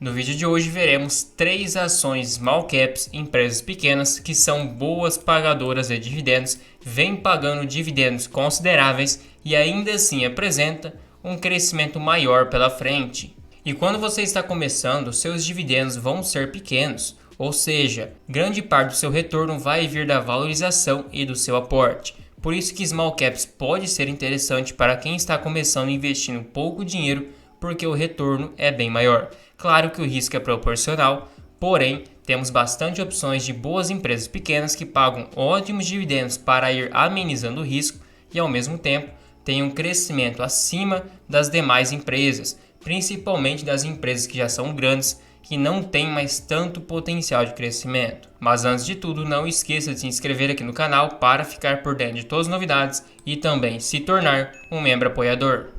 No vídeo de hoje veremos 3 ações small caps, empresas pequenas que são boas pagadoras de dividendos, vêm pagando dividendos consideráveis e ainda assim apresenta um crescimento maior pela frente. E quando você está começando, seus dividendos vão ser pequenos, ou seja, grande parte do seu retorno vai vir da valorização e do seu aporte. Por isso que small caps pode ser interessante para quem está começando investindo pouco dinheiro, porque o retorno é bem maior. Claro que o risco é proporcional, porém temos bastante opções de boas empresas pequenas que pagam ótimos dividendos para ir amenizando o risco e ao mesmo tempo têm um crescimento acima das demais empresas, principalmente das empresas que já são grandes, que não têm mais tanto potencial de crescimento. Mas antes de tudo, não esqueça de se inscrever aqui no canal para ficar por dentro de todas as novidades e também se tornar um membro apoiador.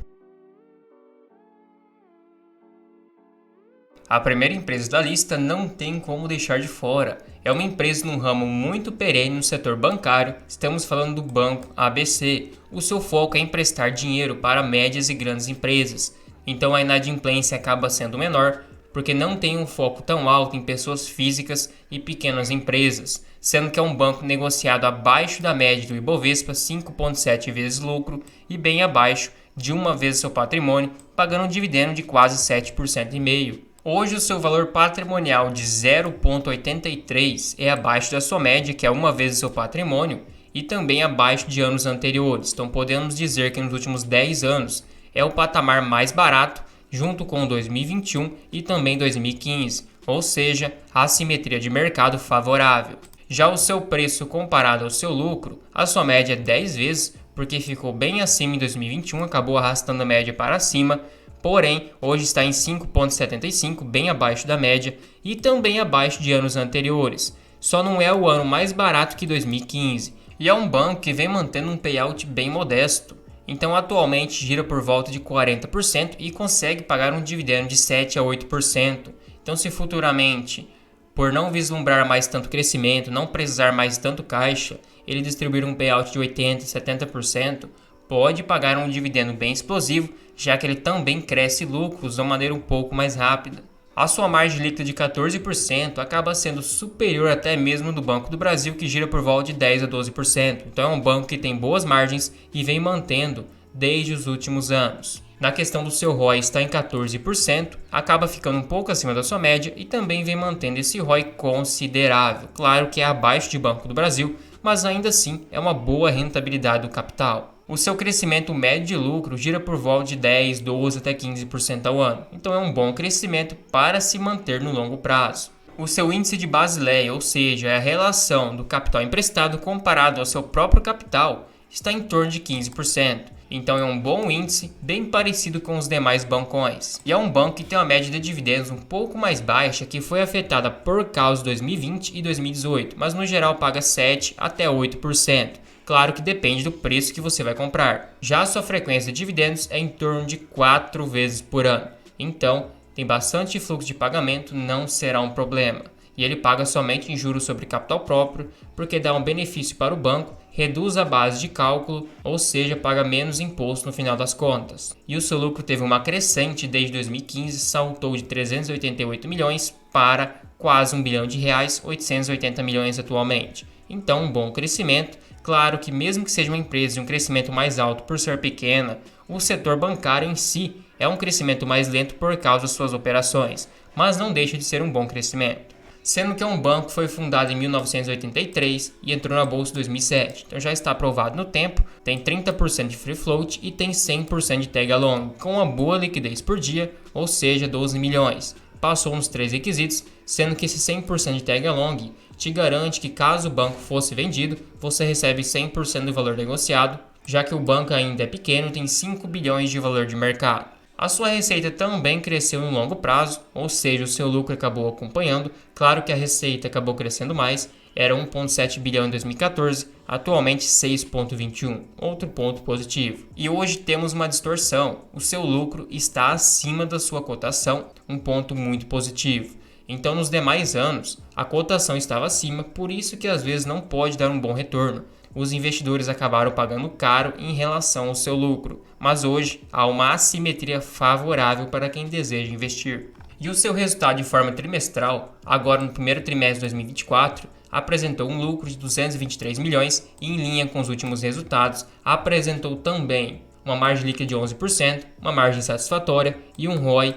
A primeira empresa da lista não tem como deixar de fora. É uma empresa num ramo muito perene no setor bancário, estamos falando do Banco ABC. O seu foco é emprestar dinheiro para médias e grandes empresas, então a inadimplência acaba sendo menor, porque não tem um foco tão alto em pessoas físicas e pequenas empresas, sendo que é um banco negociado abaixo da média do Ibovespa, 5,7 vezes lucro e bem abaixo de uma vez seu patrimônio, pagando um dividendo de quase 7,5%. Hoje o seu valor patrimonial de 0,83 é abaixo da sua média, que é uma vez o seu patrimônio, e também abaixo de anos anteriores. Então podemos dizer que nos últimos 10 anos é o patamar mais barato, junto com 2021 e também 2015, ou seja, a assimetria de mercado favorável. Já o seu preço comparado ao seu lucro, a sua média é 10 vezes, porque ficou bem acima em 2021, acabou arrastando a média para cima, porém hoje está em 5,75, bem abaixo da média e também abaixo de anos anteriores. Só não é o ano mais barato que 2015, e é um banco que vem mantendo um payout bem modesto. Então atualmente gira por volta de 40% e consegue pagar um dividendo de 7 a 8%. Então se futuramente, por não vislumbrar mais tanto crescimento, não precisar mais tanto caixa, ele distribuir um payout de 80 a 70%, pode pagar um dividendo bem explosivo, já que ele também cresce lucros de uma maneira um pouco mais rápida. A sua margem líquida de 14% acaba sendo superior até mesmo do Banco do Brasil, que gira por volta de 10 a 12%. Então é um banco que tem boas margens e vem mantendo desde os últimos anos. Na questão do seu ROI está em 14%, acaba ficando um pouco acima da sua média e também vem mantendo esse ROI considerável. Claro que é abaixo de Banco do Brasil, mas ainda assim é uma boa rentabilidade do capital. O seu crescimento médio de lucro gira por volta de 10, 12 até 15% ao ano. Então é um bom crescimento para se manter no longo prazo. O seu índice de Basileia, ou seja, é a relação do capital emprestado comparado ao seu próprio capital, está em torno de 15%. Então é um bom índice, bem parecido com os demais bancões. E é um banco que tem uma média de dividendos um pouco mais baixa, que foi afetada por causa de 2020 e 2018, mas no geral paga 7 até 8%. Claro que depende do preço que você vai comprar. Já a sua frequência de dividendos é em torno de 4 vezes por ano. Então, tem bastante fluxo de pagamento, não será um problema. E ele paga somente em juros sobre capital próprio, porque dá um benefício para o banco, reduz a base de cálculo, ou seja, paga menos imposto no final das contas. E o seu lucro teve uma crescente desde 2015, saltou de 388 milhões para quase 1 bilhão de reais, 880 milhões atualmente. Então, um bom crescimento. Claro que mesmo que seja uma empresa de um crescimento mais alto por ser pequena, o setor bancário em si é um crescimento mais lento por causa das suas operações, mas não deixa de ser um bom crescimento. Sendo que é um banco que foi fundado em 1983 e entrou na bolsa em 2007, então já está aprovado no tempo, tem 30% de free float e tem 100% de tag along, com uma boa liquidez por dia, ou seja, 12 milhões. Passou nos 3 requisitos, sendo que esse 100% de tag along te garante que caso o banco fosse vendido, você recebe 100% do valor negociado, já que o banco ainda é pequeno e tem 5 bilhões de valor de mercado. A sua receita também cresceu no longo prazo, ou seja, o seu lucro acabou acompanhando. Claro que a receita acabou crescendo mais, era 1,7 bilhão em 2014, atualmente 6,21, outro ponto positivo. E hoje temos uma distorção, o seu lucro está acima da sua cotação, um ponto muito positivo. Então nos demais anos, a cotação estava acima, por isso que às vezes não pode dar um bom retorno. Os investidores acabaram pagando caro em relação ao seu lucro, mas hoje há uma assimetria favorável para quem deseja investir. E o seu resultado de forma trimestral, agora no primeiro trimestre de 2024, apresentou um lucro de 223 milhões e, em linha com os últimos resultados, apresentou também uma margem líquida de 11%, uma margem satisfatória e um ROI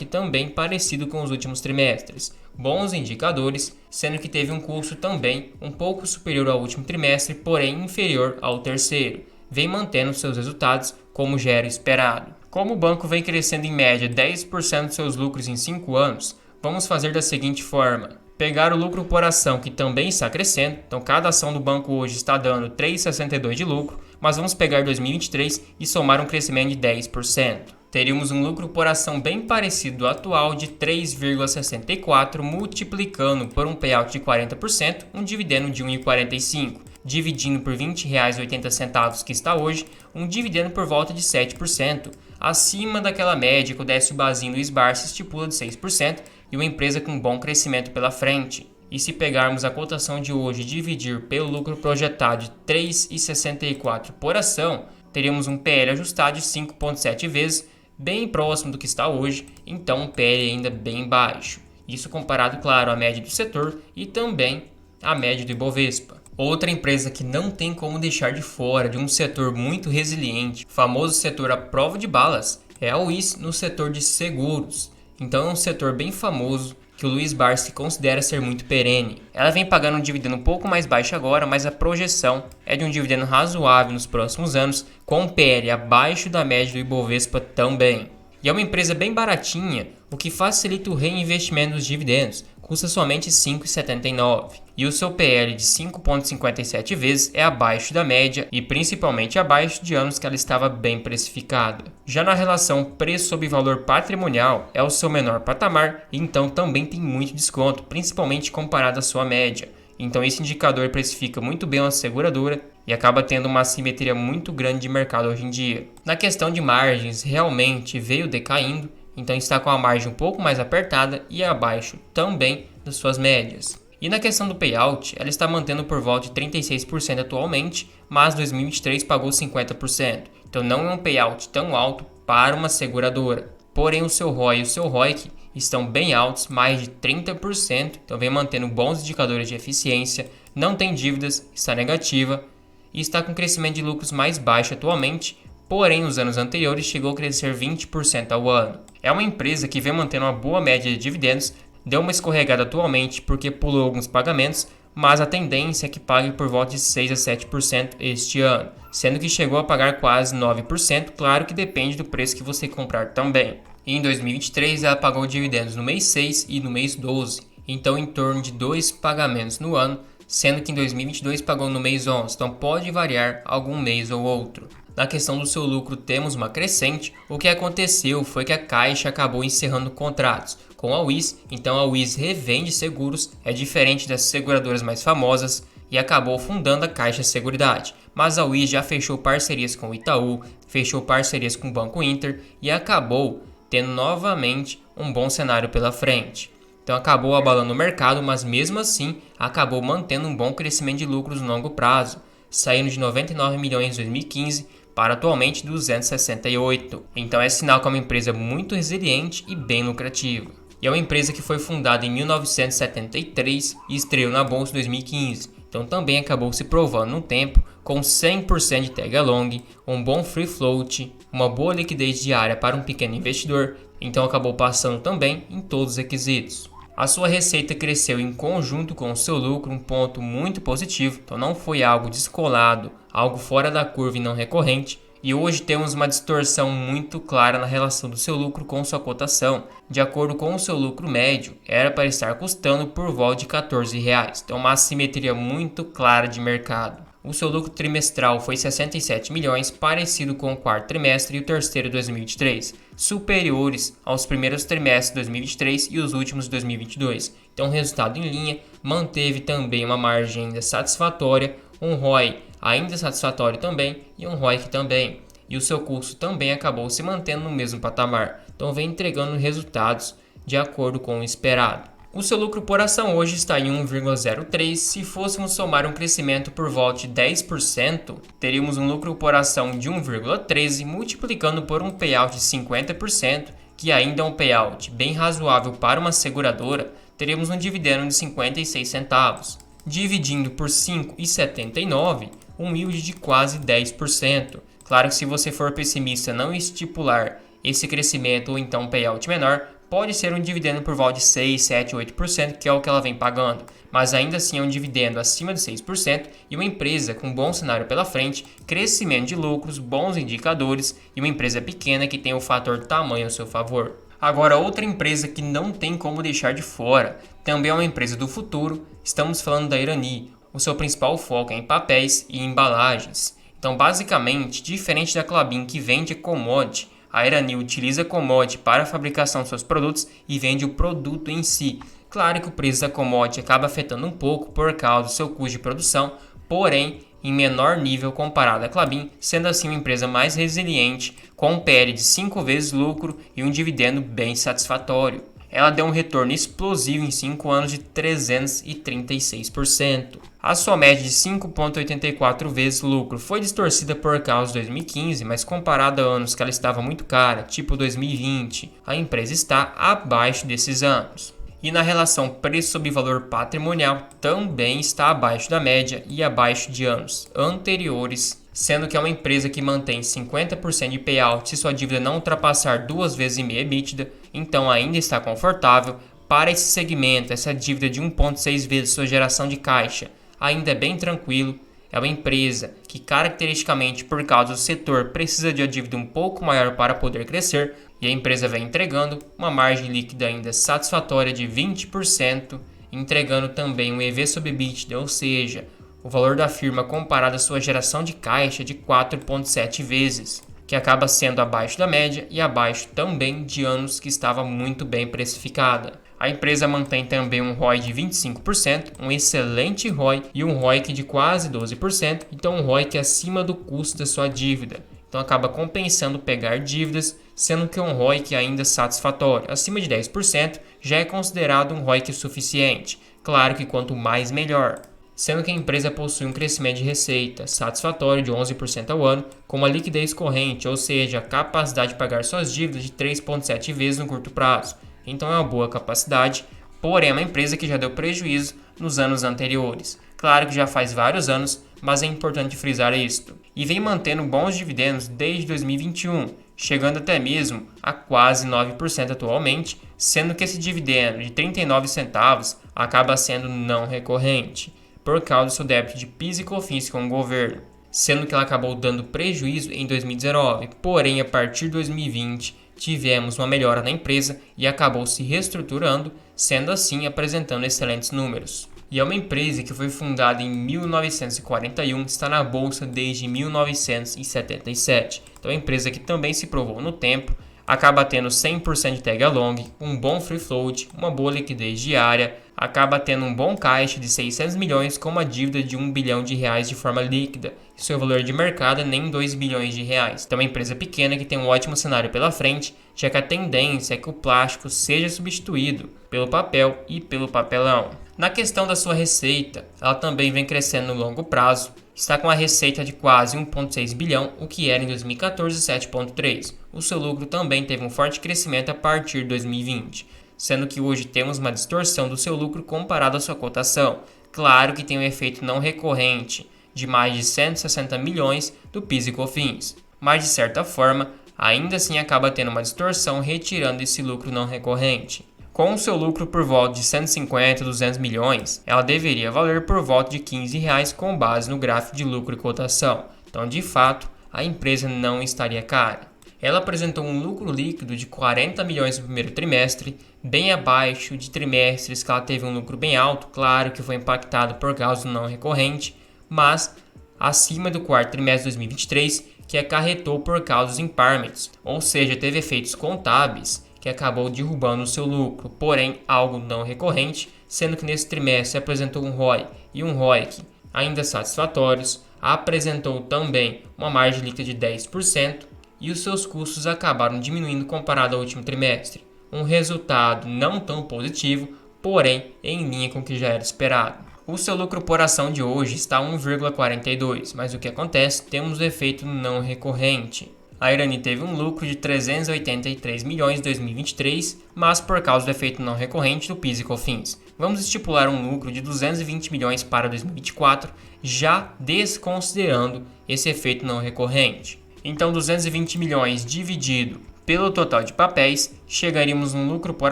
também parecido com os últimos trimestres. Bons indicadores, sendo que teve um custo também um pouco superior ao último trimestre, porém inferior ao terceiro. Vem mantendo seus resultados como já era esperado. Como o banco vem crescendo em média 10% de seus lucros em 5 anos, vamos fazer da seguinte forma. Pegar o lucro por ação, que também está crescendo, então cada ação do banco hoje está dando 3,62 de lucro, mas vamos pegar 2023 e somar um crescimento de 10%. Teríamos um lucro por ação bem parecido do atual de 3,64, multiplicando por um payout de 40%, um dividendo de 1,45. Dividindo por R$ 20,80 que está hoje, um dividendo por volta de 7%, acima daquela média que o Décio Bazin Luiz Barsi estipula de 6%, e uma empresa com bom crescimento pela frente. E se pegarmos a cotação de hoje e dividir pelo lucro projetado de 3,64 por ação, teríamos um PL ajustado de 5,7 vezes, bem próximo do que está hoje, então um PL ainda bem baixo. Isso comparado, claro, à média do setor e também à média do Ibovespa. Outra empresa que não tem como deixar de fora de um setor muito resiliente, famoso setor à prova de balas, é a UIS no setor de seguros. Então é um setor bem famoso que o Luiz Barsi considera ser muito perene. Ela vem pagando um dividendo um pouco mais baixo agora, mas a projeção é de um dividendo razoável nos próximos anos, com um PL abaixo da média do Ibovespa também. E é uma empresa bem baratinha, o que facilita o reinvestimento dos dividendos, custa somente R$ 5,79. E o seu PL de 5,57 vezes é abaixo da média e principalmente abaixo de anos que ela estava bem precificada. Já na relação preço sobre valor patrimonial é o seu menor patamar, então também tem muito desconto, principalmente comparado à sua média. Então esse indicador precifica muito bem uma seguradora e acaba tendo uma assimetria muito grande de mercado hoje em dia. Na questão de margens, realmente veio decaindo, então está com a margem um pouco mais apertada e abaixo também das suas médias. E na questão do payout, ela está mantendo por volta de 36% atualmente, mas 2023 pagou 50%. Então não é um payout tão alto para uma seguradora. Porém o seu ROI e o seu ROIC estão bem altos, mais de 30%, então vem mantendo bons indicadores de eficiência, não tem dívidas, está negativa e está com crescimento de lucros mais baixo atualmente, porém nos anos anteriores chegou a crescer 20% ao ano. É uma empresa que vem mantendo uma boa média de dividendos, deu uma escorregada atualmente porque pulou alguns pagamentos, mas a tendência é que pague por volta de 6 a 7% este ano, sendo que chegou a pagar quase 9%, claro que depende do preço que você comprar também. E em 2023 ela pagou dividendos no mês 6 e no mês 12, então em torno de 2 pagamentos no ano, sendo que em 2022 pagou no mês 11, então pode variar algum mês ou outro. Na questão do seu lucro temos uma crescente, o que aconteceu foi que a Caixa acabou encerrando contratos com a UIS, então a UIS revende seguros, é diferente das seguradoras mais famosas e acabou fundando a Caixa Seguridade. Mas a UIS já fechou parcerias com o Itaú, fechou parcerias com o Banco Inter e acabou tendo novamente um bom cenário pela frente. Então acabou abalando o mercado, mas mesmo assim acabou mantendo um bom crescimento de lucros no longo prazo, saindo de 99 milhões em 2015 para atualmente 268. Então é sinal que é uma empresa muito resiliente e bem lucrativa. E é uma empresa que foi fundada em 1973 e estreou na bolsa em 2015. Então também acabou se provando no tempo com 100% de tag along, um bom free float, uma boa liquidez diária para um pequeno investidor, então acabou passando também em todos os requisitos. A sua receita cresceu em conjunto com o seu lucro, um ponto muito positivo, então não foi algo descolado, algo fora da curva e não recorrente. E hoje temos uma distorção muito clara na relação do seu lucro com sua cotação. De acordo com o seu lucro médio, era para estar custando por volta de R$14, então uma assimetria muito clara de mercado. O seu lucro trimestral foi 67 milhões, parecido com o quarto trimestre e o terceiro de 2023, superiores aos primeiros trimestres de 2023 e os últimos de 2022. Então, resultado em linha, manteve também uma margem ainda satisfatória, um ROI ainda satisfatório também e um ROIC também. E o seu custo também acabou se mantendo no mesmo patamar, então vem entregando resultados de acordo com o esperado. O seu lucro por ação hoje está em 1,03. Se fôssemos somar um crescimento por volta de 10%, teríamos um lucro por ação de 1,13, multiplicando por um payout de 50%, que ainda é um payout bem razoável para uma seguradora, teremos um dividendo de 56 centavos. Dividindo por 5,79, um yield de quase 10%. Claro que se você for pessimista não estipular esse crescimento ou então um payout menor, pode ser um dividendo por volta de 6, 7, 8%, que é o que ela vem pagando. Mas ainda assim é um dividendo acima de 6% e uma empresa com um bom cenário pela frente, crescimento de lucros, bons indicadores e uma empresa pequena que tem o fator tamanho ao seu favor. Agora, outra empresa que não tem como deixar de fora, também é uma empresa do futuro, estamos falando da Irani. O seu principal foco é em papéis e embalagens. Então, basicamente, diferente da Klabin que vende commodity, a Irani utiliza commodity para a fabricação de seus produtos e vende o produto em si. Claro que o preço da commodity acaba afetando um pouco por causa do seu custo de produção, porém em menor nível comparado à Klabin, sendo assim uma empresa mais resiliente, com um PL de 5 vezes lucro e um dividendo bem satisfatório. Ela deu um retorno explosivo em 5 anos de 336%. A sua média de 5,84 vezes lucro foi distorcida por causa de 2015, mas comparado a anos que ela estava muito cara, tipo 2020, a empresa está abaixo desses anos. E na relação preço sobre valor patrimonial também está abaixo da média e abaixo de anos anteriores, sendo que é uma empresa que mantém 50% de payout se sua dívida não ultrapassar 2,5 vezes EBITDA, então ainda está confortável. Para esse segmento, essa dívida de 1,6 vezes sua geração de caixa ainda é bem tranquilo. É uma empresa que, caracteristicamente por causa do setor, precisa de uma dívida um pouco maior para poder crescer, e a empresa vem entregando uma margem líquida ainda satisfatória de 20%, entregando também um EV sobre EBITDA, ou seja, o valor da firma comparado à sua geração de caixa de 4,7 vezes, que acaba sendo abaixo da média e abaixo também de anos que estava muito bem precificada. A empresa mantém também um ROI de 25%, um excelente ROI e um ROIC de quase 12%, então um ROIC acima do custo da sua dívida. Então acaba compensando pegar dívidas, sendo que um ROIC ainda satisfatório, acima de 10%, já é considerado um ROIC suficiente. Claro que quanto mais melhor. Sendo que a empresa possui um crescimento de receita satisfatório de 11% ao ano, com uma liquidez corrente, ou seja, a capacidade de pagar suas dívidas de 3,7 vezes no curto prazo. Então é uma boa capacidade, porém é uma empresa que já deu prejuízo nos anos anteriores. Claro que já faz vários anos, mas é importante frisar isto. E vem mantendo bons dividendos desde 2021, chegando até mesmo a quase 9% atualmente, sendo que esse dividendo de 39 centavos acaba sendo não recorrente, por causa do seu débito de PIS e COFINS com o governo, sendo que ela acabou dando prejuízo em 2019, porém a partir de 2020 tivemos uma melhora na empresa e acabou se reestruturando, sendo assim apresentando excelentes números. E é uma empresa que foi fundada em 1941, está na bolsa desde 1977. Então é uma empresa que também se provou no tempo, acaba tendo 100% de tag along, um bom free float, uma boa liquidez diária, acaba tendo um bom caixa de 600 milhões com uma dívida de 1 bilhão de reais de forma líquida. E seu valor de mercado é nem 2 bilhões de reais. Então é uma empresa pequena que tem um ótimo cenário pela frente, já que a tendência é que o plástico seja substituído pelo papel e pelo papelão. Na questão da sua receita, ela também vem crescendo no longo prazo, está com a receita de quase 1,6 bilhão, o que era em 2014 7,3. O seu lucro também teve um forte crescimento a partir de 2020, sendo que hoje temos uma distorção do seu lucro comparado à sua cotação. Claro que tem um efeito não recorrente de mais de 160 milhões do PIS e COFINS, mas de certa forma, ainda assim acaba tendo uma distorção retirando esse lucro não recorrente. Com o seu lucro por volta de 150 a 200 milhões, ela deveria valer por volta de R$15 com base no gráfico de lucro e cotação. Então, de fato, a empresa não estaria cara. Ela apresentou um lucro líquido de 40 milhões no primeiro trimestre, bem abaixo de trimestres que ela teve um lucro bem alto, claro que foi impactado por causa do não recorrente, mas acima do quarto trimestre de 2023, que acarretou por causa dos impairments, ou seja, teve efeitos contábeis que acabou derrubando o seu lucro, porém algo não recorrente, sendo que nesse trimestre apresentou um ROI e um ROIC ainda satisfatórios, apresentou também uma margem líquida de 10% e os seus custos acabaram diminuindo comparado ao último trimestre. Um resultado não tão positivo, porém em linha com o que já era esperado. O seu lucro por ação de hoje está 1,42, mas o que acontece? Temos o efeito não recorrente. A Irani teve um lucro de 383 milhões em 2023, mas por causa do efeito não recorrente do PIS e COFINS. Vamos estipular um lucro de 220 milhões para 2024, já desconsiderando esse efeito não recorrente. Então 220 milhões dividido pelo total de papéis, chegaríamos num lucro por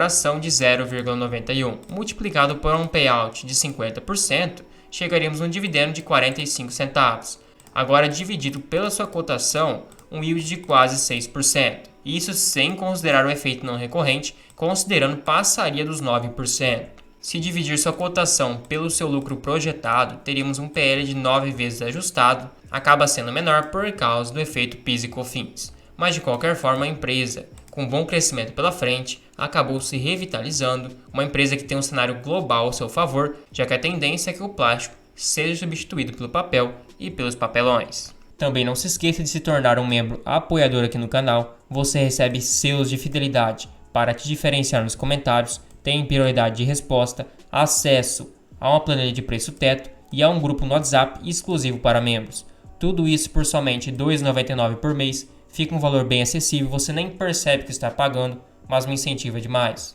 ação de 0,91. Multiplicado por um payout de 50%, chegaríamos num dividendo de 45 centavos. Agora dividido pela sua cotação, um yield de quase 6%. Isso sem considerar o efeito não recorrente, considerando passaria dos 9%. Se dividir sua cotação pelo seu lucro projetado, teríamos um PL de 9 vezes ajustado, acaba sendo menor por causa do efeito PIS e COFINS. Mas de qualquer forma a empresa, com bom crescimento pela frente, acabou se revitalizando, uma empresa que tem um cenário global ao seu favor, já que a tendência é que o plástico seja substituído pelo papel e pelos papelões. Também não se esqueça de se tornar um membro apoiador aqui no canal, você recebe selos de fidelidade para te diferenciar nos comentários, tem prioridade de resposta, acesso a uma planilha de preço teto e a um grupo no WhatsApp exclusivo para membros. Tudo isso por somente R$ 2,99 por mês, fica um valor bem acessível, você nem percebe que está pagando, mas me incentiva demais.